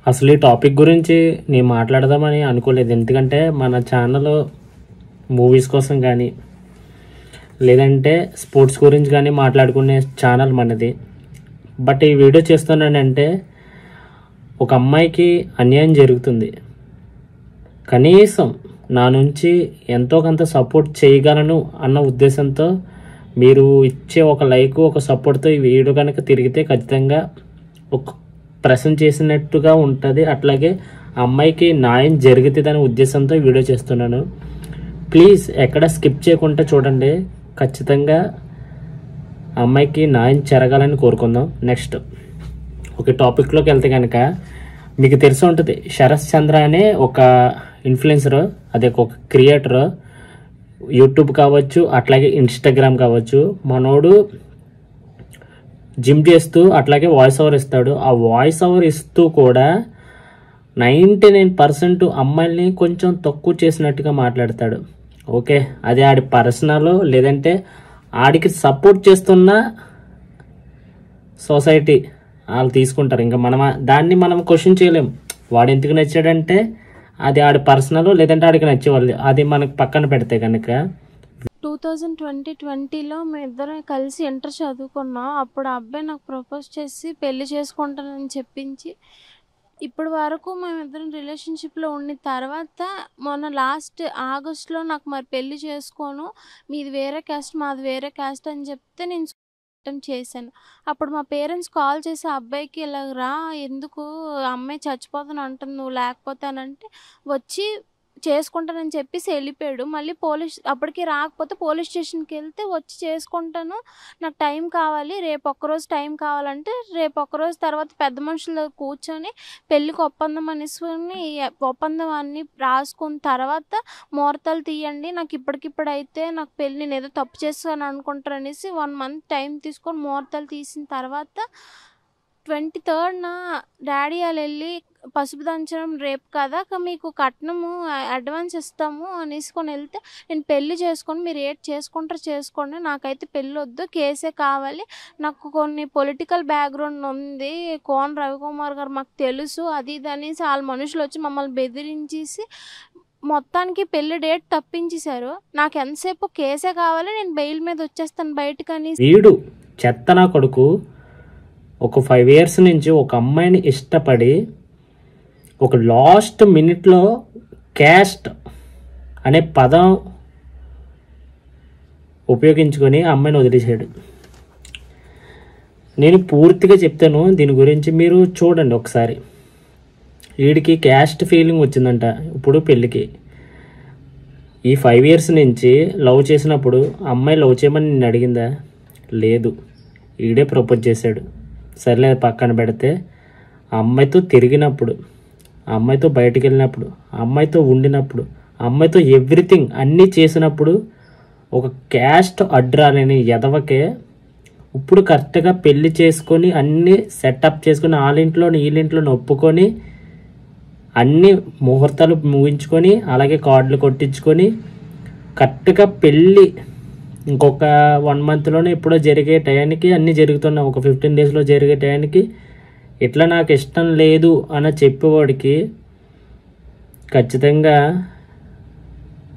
అసలు ఈ టాపిక్ గురించి నేను మాట్లాడదామని అనుకోలేదు. ఎందుకంటే మన ఛానల్ మూవీస్ కోసం కానీ లేదంటే స్పోర్ట్స్ గురించి కానీ మాట్లాడుకునే ఛానల్ మనది. బట్ ఈ వీడియో చేస్తున్నానంటే ఒక అమ్మాయికి అన్యాయం జరుగుతుంది, కనీసం నా నుంచి ఎంతో కొంత సపోర్ట్ చేయగలను అన్న ఉద్దేశంతో మీరు ఇచ్చే ఒక లైక్ ఒక సపోర్ట్తో ఈ వీడియో కనుక తిరిగితే ఖచ్చితంగా ఒక ప్రశ్న చేసినట్టుగా ఉంటుంది. అట్లాగే అమ్మాయికి న్యాయం జరుగుతుందనే ఉద్దేశంతో ఈ వీడియో చేస్తున్నాను. ప్లీజ్ ఎక్కడ స్కిప్ చేయకుండా చూడండి. ఖచ్చితంగా అమ్మాయికి న్యాయం జరగాలని కోరుకుందాం. నెక్స్ట్ ఒక టాపిక్లోకి వెళ్తే కనుక మీకు తెలిసి ఉంటుంది, శరత్ చంద్ర అనే ఒక ఇన్ఫ్లుయెన్సర్, అదే ఒక క్రియేటర్, యూట్యూబ్ కావచ్చు అట్లాగే ఇన్స్టాగ్రామ్ కావచ్చు. మనోడు జిమ్ చేస్తూ అట్లాగే వాయిస్ ఓవర్ ఇస్తాడు. ఆ వాయిస్ ఓవర్ ఇస్తూ కూడా 99% అమ్మాయిల్ని కొంచెం తక్కువ చేసినట్టుగా మాట్లాడతాడు. ఓకే, అది ఆడి పర్సనల్, లేదంటే ఆడికి సపోర్ట్ చేస్తున్న సొసైటీ వాళ్ళు తీసుకుంటారు. ఇంకా దాన్ని మనం క్వశ్చన్ చేయలేం. వాడు ఎందుకు నచ్చాడంటే అది ఆడి పర్సనల్, లేదంటే ఆడికి నచ్చేవాళ్ళు, అది మనకు పక్కన పెడితే కనుక 2020లో మేము ఇద్దరం కలిసి ఇంటర్ చదువుకున్నాం. అప్పుడు ఆ అబ్బాయి నాకు ప్రపోజ్ చేసి పెళ్లి చేసుకుంటానని చెప్పించి ఇప్పటి వరకు మేమిద్దరం రిలేషన్షిప్లో ఉన్న తర్వాత మొన్న లాస్ట్ ఆగస్టులో నాకు మరి పెళ్లి చేసుకోను, మీది వేరే క్యాస్ట్ మాది వేరే క్యాస్ట్ అని చెప్తే నేను చేశాను. అప్పుడు మా పేరెంట్స్ కాల్ చేసి అబ్బాయికి ఇలా రా, ఎందుకు అమ్మాయి చచ్చిపోతాను అంటుంది, నువ్వు లేకపోతానంటే వచ్చి చేసుకుంటానని చెప్పేసి వెళ్ళిపోయాడు. మళ్ళీ అప్పటికి రాకపోతే పోలీస్ స్టేషన్కి వెళ్తే వచ్చి చేసుకుంటాను, నాకు టైం కావాలి, రేపు ఒక్కరోజు టైం కావాలంటే రేపు ఒక్కరోజు తర్వాత పెద్ద మనుషులు కూర్చొని పెళ్ళికి ఒప్పందం అనేసుకొని ఒప్పందం అన్నీ రాసుకున్న తర్వాత ముహూర్తాలు తీయండి, నాకు ఇప్పటికిప్పుడైతే నాకు పెళ్ళి నేను ఏదో తప్పు చేస్తాను అనుకుంటారు అనేసి 1 మంత్ టైం తీసుకొని ముహూర్తాలు తీసిన తర్వాత 23rd డాడీ వాళ్ళు వెళ్ళి పసుపు దంచడం రేపు కదా, మీకు కట్నము అడ్వాన్స్ ఇస్తాము అనేసుకొని వెళ్తే నేను పెళ్లి చేసుకొని మీరు ఏది చేసుకుంటారో చేసుకోండి, నాకైతే పెళ్ళి వద్దు, కేసే కావాలి, నాకు కొన్ని పొలిటికల్ బ్యాక్గ్రౌండ్ ఉంది, కోన రవికుమార్ గారు మాకు తెలుసు, అది ఇది అనేసి వాళ్ళ మనుషులు వచ్చి మమ్మల్ని బెదిరించేసి మొత్తానికి పెళ్లి డేట్ తప్పించేశారు. నాకు ఎంతసేపు కేసే కావాలి, నేను బెయిల్ మీద వచ్చేస్తాను బయటకని. వీడు చెత్తనా కొడుకు ఒక 5 years నుంచి ఒక అమ్మాయిని ఇష్టపడి ఒక లాస్ట్ మినిట్లో క్యాస్ట్ అనే పదం ఉపయోగించుకొని ఆ అమ్మాయిని వదిలేసాడు. నేను పూర్తిగా చెప్తాను దీని గురించి, మీరు చూడండి ఒకసారి. వీడికి క్యాస్ట్ ఫీలింగ్ వచ్చిందంట ఇప్పుడు పెళ్ళికి. ఈ 5 years నుంచి లవ్ చేసినప్పుడు అమ్మాయి లవ్ చేయమని నేను అడిగిందా? లేదు, వీడే ప్రపోజ్ చేశాడు. సర్లే పక్కన పెడితే ఆ అమ్మాయితో తిరిగినప్పుడు, ఆ అమ్మాయితో బయటికి వెళ్ళినప్పుడు, ఆ అమ్మాయితో ఉండినప్పుడు, ఆ అమ్మాయితో ఎవ్రీథింగ్ అన్నీ చేసినప్పుడు ఒక క్యాస్ట్ అడ్రాలని ఎదవకే ఇప్పుడు కరెక్ట్గా పెళ్లి చేసుకొని అన్నీ సెటప్ చేసుకొని వాళ్ళింట్లో వీళ్ళింట్లో ఒప్పుకొని అన్ని ముహూర్తాలు ముగించుకొని అలాగే కార్డులు కొట్టించుకొని కరెక్ట్గా పెళ్ళి ఇంకొక 1 monthలోనే ఎప్పుడో జరిగే టయానికి అన్నీ జరుగుతున్నాయి. ఒక 15 daysలో జరిగే టయానికి ఇట్లా నాకు ఇష్టం లేదు అని చెప్పేవాడికి ఖచ్చితంగా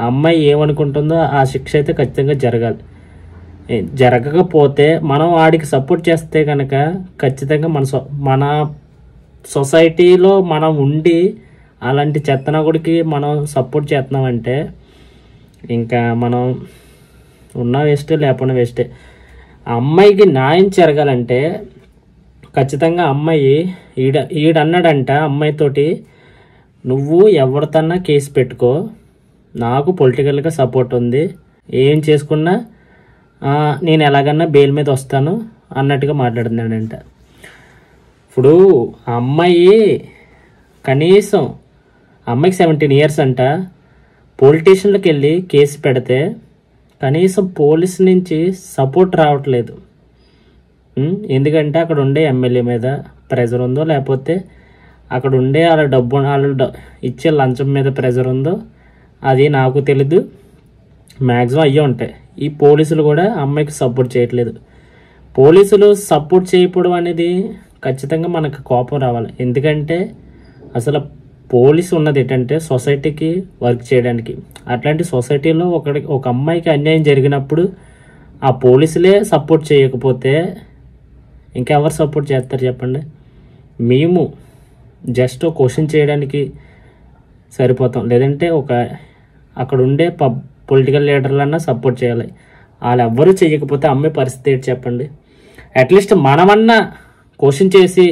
ఆ అమ్మాయి ఏమనుకుంటుందో ఆ శిక్ష అయితే ఖచ్చితంగా జరగాలి. జరగకపోతే మనం వాడికి సపోర్ట్ చేస్తే కనుక ఖచ్చితంగా మన సొసైటీలో మనం ఉండి అలాంటి చెత్తనగుడికి మనం సపోర్ట్ చేస్తున్నామంటే ఇంకా మనం ఉన్న వేస్టే లేకపోయినా వేస్టే. ఆ అమ్మాయికి న్యాయం జరగాలంటే ఖచ్చితంగా అమ్మాయి ఈడన్నాడంట అమ్మాయితోటి, నువ్వు ఎవరితోన్నా కేసు పెట్టుకో, నాకు పొలిటికల్గా సపోర్ట్ ఉంది, ఏం చేసుకున్నా నేను ఎలాగన్నా బెయిల్ మీద వస్తాను అన్నట్టుగా మాట్లాడుతున్నాడంట. ఇప్పుడు ఆ అమ్మాయి కనీసం అమ్మాయికి 17 years అంట, పోలిటీషియన్లకు వెళ్ళి కేసు పెడితే కనీసం పోలీస్ నుంచి సపోర్ట్ రావట్లేదు. ఎందుకంటే అక్కడ ఉండే ఎమ్మెల్యే మీద ప్రెజర్ ఉందో, లేకపోతే అక్కడ ఉండే వాళ్ళు ఇచ్చే లంచం మీద ప్రెజర్ ఉందో అది నాకు తెలీదు. మ్యాక్సిమం అయ్యే ఉంటాయి. ఈ పోలీసులు కూడా అమ్మాయికి సపోర్ట్ చేయట్లేదు. పోలీసులు సపోర్ట్ చేయకపోవడం అనేది ఖచ్చితంగా మనకు కోపం రావాలి. ఎందుకంటే అసలు పోలీసు ఉన్నది ఏంటంటే సొసైటీకి వర్క్ చేయడానికి. అట్లాంటి సొసైటీలో ఒక అమ్మాయికి అన్యాయం జరిగినప్పుడు ఆ పోలీసులే సపోర్ట్ చేయకపోతే ఇంకెవరు సపోర్ట్ చేస్తారు చెప్పండి? మేము జస్ట్ క్వశ్చన్ చేయడానికి సరిపోతాం, లేదంటే అక్కడ ఉండే పొలిటికల్ లీడర్లన్నా సపోర్ట్ చేయాలి. వాళ్ళు ఎవ్వరూ చేయకపోతే అమ్మాయి పరిస్థితి ఏంటి చెప్పండి? అట్లీస్ట్ మనమన్నా క్వశ్చన్ చేసి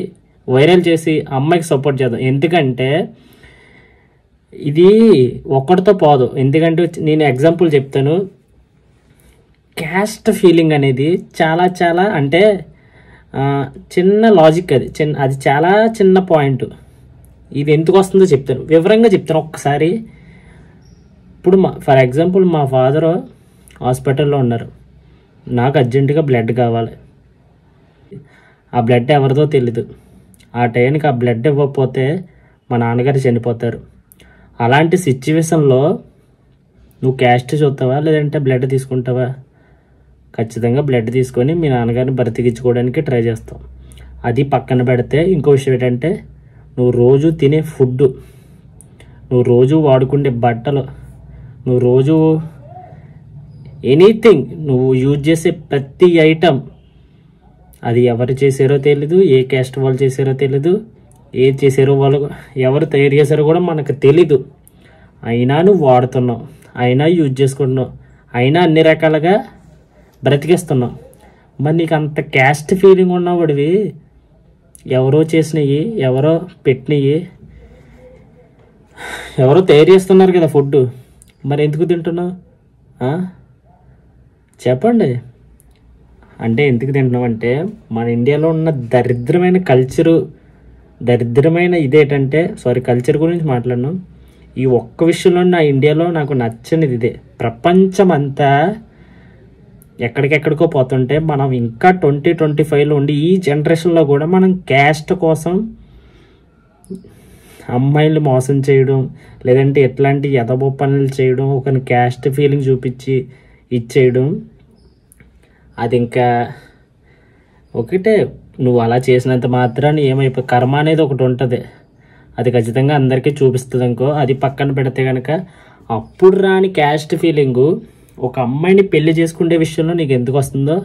వైరల్ చేసి అమ్మాయికి సపోర్ట్ చేద్దాం. ఎందుకంటే ఇది ఒక్కడితో పోదు. ఎందుకంటే నేను ఎగ్జాంపుల్ చెప్తాను. క్యాస్ట్ ఫీలింగ్ అనేది చాలా చాలా అంటే చిన్న లాజిక్, అది చాలా చిన్న పాయింట్. ఇది ఎందుకు వస్తుందో చెప్తాను, వివరంగా చెప్తాను ఒక్కసారి. ఇప్పుడు ఫర్ ఎగ్జాంపుల్ మా ఫాదర్ హాస్పిటల్లో ఉన్నారు, నాకు అర్జెంటుగా బ్లడ్ కావాలి. ఆ బ్లడ్ ఎవరిదో తెలీదు. ఆ టైంకి ఆ బ్లడ్ ఇవ్వకపోతే మా నాన్నగారు చనిపోతారు. అలాంటి సిచ్యువేషన్లో నువ్వు క్యాస్ట్ చూస్తావా లేదంటే బ్లడ్ తీసుకుంటావా? ఖచ్చితంగా బ్లడ్ తీసుకొని మీ నాన్నగారిని బ్రతికించుకోవడానికి ట్రై చేస్తావు. అది పక్కన పెడితే ఇంకో విషయం ఏంటంటే నువ్వు రోజు తినే ఫుడ్, నువ్వు రోజు వాడుకునే బట్టలు, నువ్వు రోజు ఎనీథింగ్ నువ్వు యూజ్ చేసే ప్రతి ఐటమ్ అది ఎవరు చేసారో తెలీదు, ఏ క్యాస్ట్ వాళ్ళు చేసారో తెలీదు, ఏది చేసారో వాళ్ళు ఎవరు తయారు చేశారో కూడా మనకు తెలీదు. అయినా నువ్వు వాడుతున్నావు, అయినా యూజ్ చేసుకుంటున్నావు, అయినా అన్ని రకాలుగా బ్రతికేస్తున్నావు. మరి నీకు అంత క్యాస్ట్ ఫీలింగ్ ఉన్నవాడివి ఎవరో చేసినవి, ఎవరో పెట్టినవి, ఎవరో తయారు చేస్తున్నారు కదా ఫుడ్, మరి ఎందుకు తింటున్నావు చెప్పండి? అంటే ఎందుకు తింటున్నావు అంటే మన ఇండియాలో ఉన్న దరిద్రమైన కల్చరు, దరిద్రమైన ఇదేంటంటే కల్చర్ గురించి మాట్లాడను. ఈ ఒక్క విషయంలో నా ఇండియాలో నాకు నచ్చనిది ఇదే. ప్రపంచం అంతా ఎక్కడికెక్కడికో పోతుంటే మనం ఇంకా 2025లో ఉండి ఈ జనరేషన్లో కూడా మనం క్యాస్ట్ కోసం అమ్మాయిలు మోసం చేయడం, లేదంటే ఎట్లాంటి ఎదబో పనులు చేయడం, ఒకరిని క్యాస్ట్ ఫీలింగ్ చూపించి ఇచ్చేయడం, అది ఇంకా ఒకటే. నువ్వు అలా చేసినంత మాత్రాన్ని ఏమైపోయి కర్మ అనేది ఒకటి ఉంటుంది, అది ఖచ్చితంగా అందరికీ చూపిస్తుంది అనుకో. అది పక్కన పెడితే కనుక అప్పుడు రాని క్యాస్ట్ ఫీలింగు ఒక అమ్మాయిని పెళ్లి చేసుకునే విషయంలో నీకు ఎందుకు వస్తుందో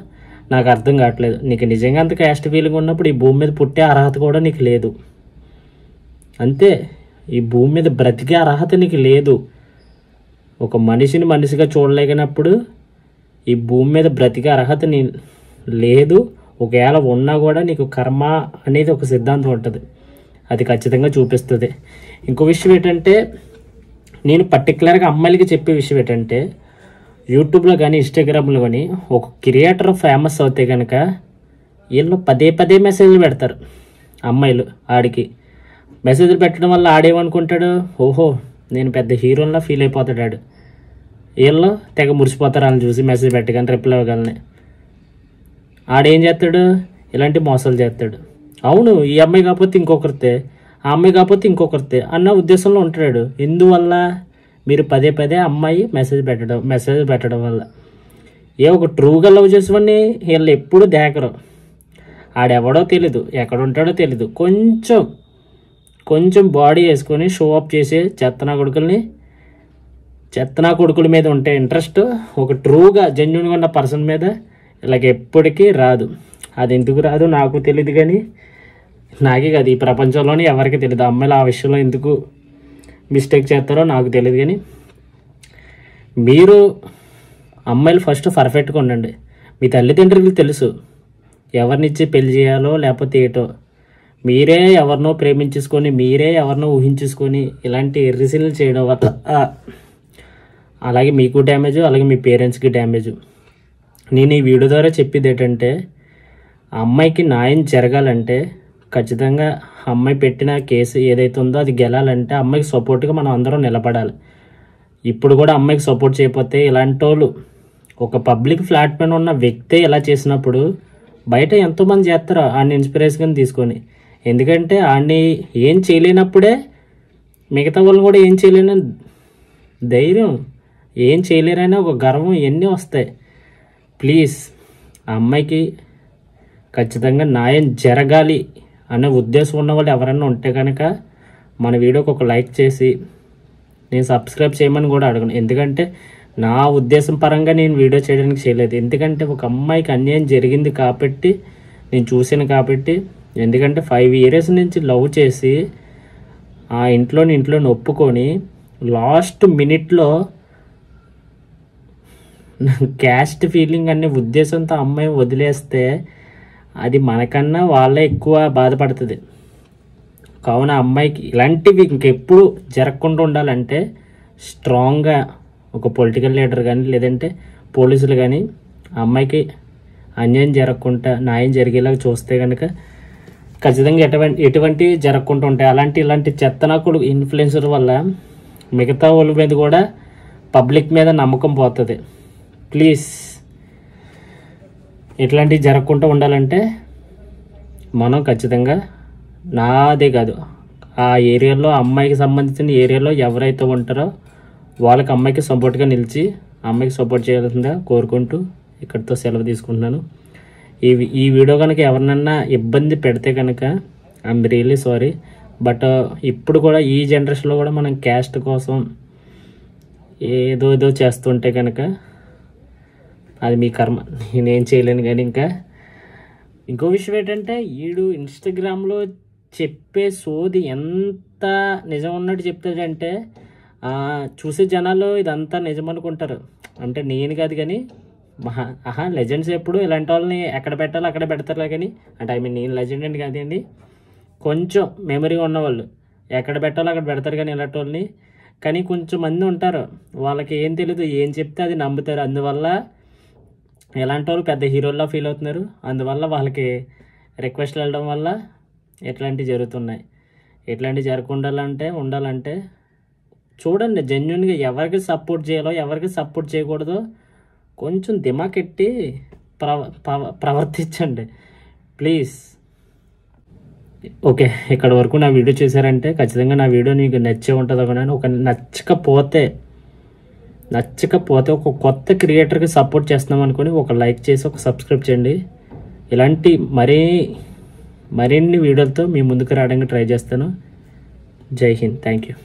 నాకు అర్థం కావట్లేదు. నీకు నిజంగా అంత క్యాస్ట్ ఫీలింగ్ ఉన్నప్పుడు ఈ భూమి మీద పుట్టే అర్హత కూడా నీకు లేదు. అంతే, ఈ భూమి మీద బ్రతికే అర్హత నీకు లేదు. ఒక మనిషిని మనిషిగా చూడలేనప్పుడు ఈ భూమి మీద బ్రతికే అర్హత నీ లేదు. ఒకవేళ ఉన్నా కూడా నీకు కర్మ అనేది ఒక సిద్ధాంతం ఉంటుంది, అది ఖచ్చితంగా చూపిస్తుంది. ఇంకో విషయం ఏంటంటే నేను పర్టికులర్గా అమ్మాయిలకి చెప్పే విషయం ఏంటంటే యూట్యూబ్లో కానీ ఇన్స్టాగ్రామ్లో కానీ ఒక క్రియేటర్ ఫేమస్ అవుతే కనుక వీళ్ళు పదే మెసేజ్లు పెడతారు. అమ్మాయిలు ఆడికి మెసేజ్లు పెట్టడం వల్ల ఆడేమనుకుంటాడు, ఓహో నేను పెద్ద హీరోలా ఫీల్ అయిపోతాడు ఆడు. వీళ్ళు తెగ మురిసిపోతారు వాళ్ళని చూసి మెసేజ్ పెట్టగానే రిప్లై ఇవ్వగలనే. ఆడేం చేస్తాడు, ఇలాంటి మోసాలు చేస్తాడు. అవును, ఈ అమ్మాయి కాకపోతే ఇంకొకరితే, ఆ అమ్మాయి కాకపోతే ఇంకొకరితే అన్న ఉద్దేశంలో ఉంటాడు. ఎందువల్ల? మీరు పదే అమ్మాయి మెసేజ్ పెట్టడం వల్ల. ఒక ట్రూగా లవ్ చేసేవాడిని వీళ్ళు ఎప్పుడు దేకరు. ఆడెవడో తెలీదు, ఎక్కడ ఉంటాడో తెలీదు, కొంచెం బాడీ వేసుకొని షో అప్ చేసే చెత్తనా కొడుకుల మీద ఉంటే ఇంట్రెస్ట్, ఒక ట్రూగా జెన్యున్గా ఉన్న పర్సన్ మీద ఇలాగ ఎప్పటికీ రాదు. అది ఎందుకు రాదు నాకు తెలియదు, కానీ నాకే కాదు ఈ ప్రపంచంలోనే ఎవరికి తెలియదు అమ్మాయిలు ఆ విషయంలో ఎందుకు మిస్టేక్ చేస్తారో నాకు తెలియదు. కానీ మీరు అమ్మాయిలు ఫస్ట్ పర్ఫెక్ట్గా ఉండండి. మీ తల్లిదండ్రులకు తెలుసు ఎవరినిచ్చి పెళ్లి చేయాలో లేకపోతే ఏటో. మీరే ఎవరినో ప్రేమించేసుకొని, మీరే ఎవరినో ఊహించేసుకొని ఇలాంటి ఎర్రిసిల్లు చేయడం వల్ల అలాగే మీకు డ్యామేజ్, అలాగే మీ పేరెంట్స్కి డ్యామేజ్. నేను ఈ వీడియో ద్వారా చెప్పేది ఏంటంటే అమ్మాయికి న్యాయం జరగాలంటే ఖచ్చితంగా అమ్మాయి పెట్టిన కేసు ఏదైతే ఉందో అది గెలాలంటే అమ్మాయికి సపోర్ట్గా మనం అందరం నిలబడాలి. ఇప్పుడు కూడా అమ్మాయికి సపోర్ట్ చేయకపోతే ఇలాంటి వాళ్ళు, ఒక పబ్లిక్ ప్లాట్ఫామ్ ఉన్న వ్యక్తే ఇలా చేసినప్పుడు బయట ఎంతోమంది చేస్తారు ఆడిని ఇన్స్పిరేషన్ తీసుకొని. ఎందుకంటే ఆడిని ఏం చేయలేనప్పుడే మిగతా వాళ్ళు కూడా ఏం చేయలేని ధైర్యం, ఏం చేయలేరైనా ఒక గర్వం ఇవన్నీ వస్తాయి. ప్లీజ్ ఆ అమ్మాయికి ఖచ్చితంగా న్యాయం జరగాలి అనే ఉద్దేశం ఉన్న వాళ్ళు ఎవరైనా ఉంటే కనుక మన వీడియోకి ఒక లైక్ చేసి, నేను సబ్స్క్రైబ్ చేయమని కూడా అడగను, ఎందుకంటే నా ఉద్దేశం పరంగా నేను వీడియో చేయడానికి చేయలేదు. ఎందుకంటే ఒక అమ్మాయికి అన్యాయం జరిగింది కాబట్టి నేను చూసాను కాబట్టి. ఎందుకంటే 5 years నుంచి లవ్ చేసి ఆ ఇంట్లో ఒప్పుకొని లాస్ట్ మినిట్లో క్యాస్ట్ ఫీలింగ్ అనే ఉద్దేశంతో అమ్మాయి వదిలేస్తే అది మనకన్నా వాళ్ళే ఎక్కువ బాధపడుతుంది. కావున అమ్మాయికి ఇలాంటివి ఇంకెప్పుడు జరగకుండా ఉండాలంటే స్ట్రాంగ్గా ఒక పొలిటికల్ లీడర్ కానీ లేదంటే పోలీసులు కానీ అమ్మాయికి అన్యాయం జరగకుండా న్యాయం జరిగేలాగా చూస్తే కనుక ఖచ్చితంగా ఎటువంటి జరగకుండా ఉంటాయి. ఇలాంటి చెత్తనాకుడు ఇన్ఫ్లుయెన్సర్ వల్ల మిగతా వాళ్ళ మీద కూడా పబ్లిక్ మీద నమ్మకం పోతుంది. ప్లీజ్ ఇట్లాంటివి జరగకుండా ఉండాలంటే మనం ఖచ్చితంగా నాదే కాదు, ఆ ఏరియాలో అమ్మాయికి సంబంధించిన ఏరియాలో ఎవరైతే ఉంటారో వాళ్ళకి అమ్మాయికి సపోర్ట్గా నిలిచి అమ్మాయికి సపోర్ట్ చేయాల్సిందిగా కోరుకుంటూ ఇక్కడితో సెలవు తీసుకుంటున్నాను. ఈ వీడియో కనుక ఎవరినన్నా ఇబ్బంది పెడితే కనుక ఐఎమ్ రియల్లీ సారీ. బట్ ఇప్పుడు కూడా ఈ జనరేషన్లో కూడా మనం క్యాస్ట్ కోసం ఏదో చేస్తుంటే కనుక అది మీ కర్మ, నేనేం చేయలేను. కానీ ఇంకో విషయం ఏంటంటే వీడు ఇన్స్టాగ్రామ్లో చెప్పే సోది ఎంత నిజం ఉన్నట్టు చెప్తాడంటే చూసే జనాలు ఇదంతా నిజం అనుకుంటారు. అంటే నేను కాదు కానీ లెజెండ్స్ ఎప్పుడు ఇలాంటి వాళ్ళని ఎక్కడ పెట్టాలో అక్కడ పెడతారు. కానీ అంటే నేను లెజెండ్ అని కాదండి, కొంచెం మెమరీ ఉన్నవాళ్ళు ఎక్కడ పెట్టాలో అక్కడ పెడతారు. కానీ ఇలాంటి వాళ్ళని కానీ కొంచెం మంది ఉంటారు, వాళ్ళకి ఏం తెలియదు, ఏం చెప్తే అది నమ్ముతారు. అందువల్ల ఇలాంటి వాళ్ళు పెద్ద హీరోల్లా ఫీల్ అవుతున్నారు. అందువల్ల వాళ్ళకి రిక్వెస్ట్లు వెళ్ళడం వల్ల ఇట్లాంటివి జరుగుతున్నాయి. ఇట్లాంటివి జరగకుండా ఉండాలంటే చూడండి, జెన్యున్గా ఎవరికి సపోర్ట్ చేయాలో ఎవరికి సపోర్ట్ చేయకూడదో కొంచెం దిమాకెట్టి ప్రవర్తించండి ప్లీజ్. ఓకే, ఇక్కడ వరకు నా వీడియో చూసారంటే ఖచ్చితంగా నా వీడియో మీకు నచ్చే ఉంటుంది. ఒక నచ్చకపోతే ఒక కొత్త క్రియేటర్కి సపోర్ట్ చేస్తున్నాం అనుకుని ఒక లైక్ చేసి ఒక సబ్స్క్రైబ్ చేయండి. ఇలాంటి మరిన్ని వీడియోలతో మీ ముందుకు రావడానికి ట్రై చేస్తాను. జై హింద్, థ్యాంక్ యూ.